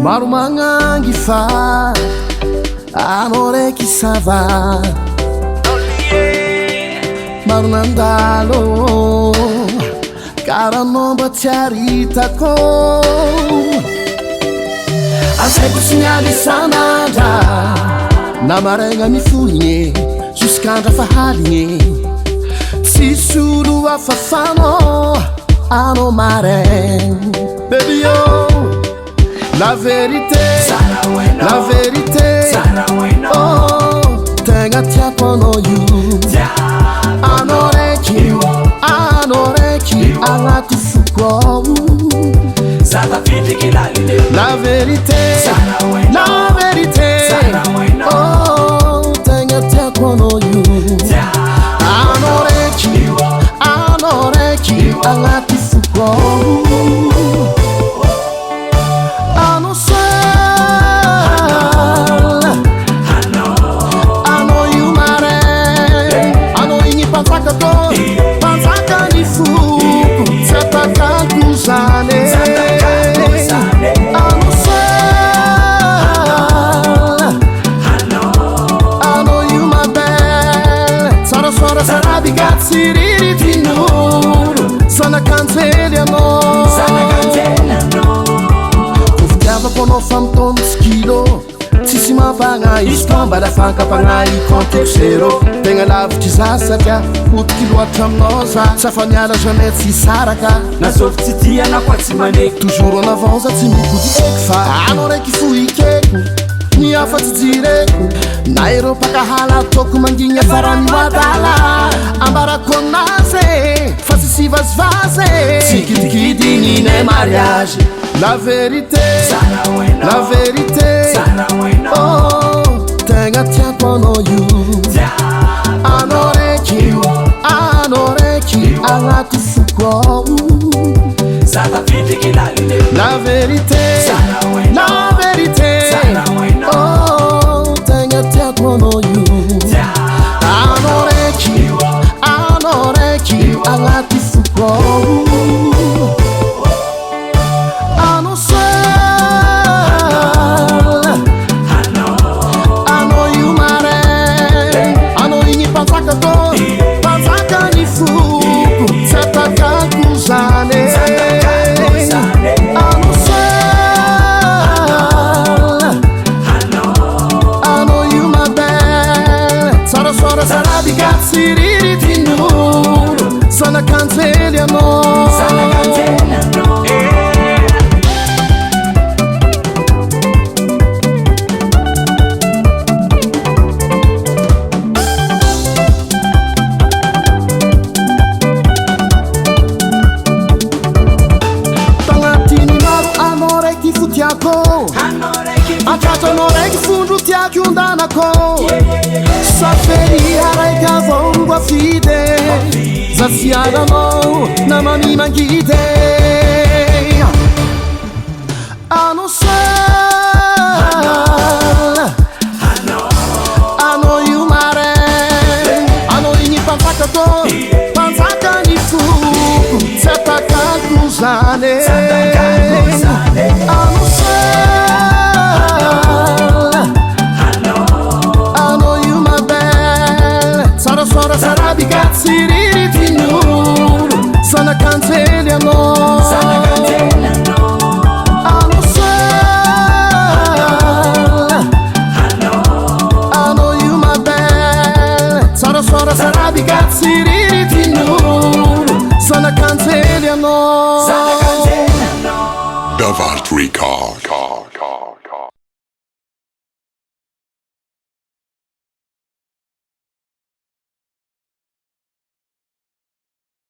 maro magnangy fa anao raiky sava maro nandalo karanao mba tsy aritako azaiko sy mialisanandra na maraigna mifoligny jusk'andra fahaligny tsisy olo afafanao anao maraigny baby oh la vérité la vérité oh tegna tiako anao io anao raiky agnaty foko la vérité oh tegna tiako anao io anao raiky agnaty foko Kono famton skilo tsisy mampagna izy to mba lafankapagna iconteko zero tegna lavitry za satria otiky loatra aminao za safa miala jamais tsy saraka nazovy tsy tiana koa tsy maneky toujours en avant za tsy mipody eky fa anao raiky foikeko ny afatsy jireko na ero pakahala ataoko mangigny afara miwadala ambarako aminazy fa tsy sivazivazy tsy kidikidignine mariage la vérité oh tegna tiako anao io anao raiky agnaty foko la vérité oh tegna tiako anao io anao raiky agnaty foko Atratanao raiky fondro tiako ondanako saferia raiky avongo afide za fiadanao na mami mangide anao anao io mare anao igny mpanjakany foko tsy atakako zany Davart Record.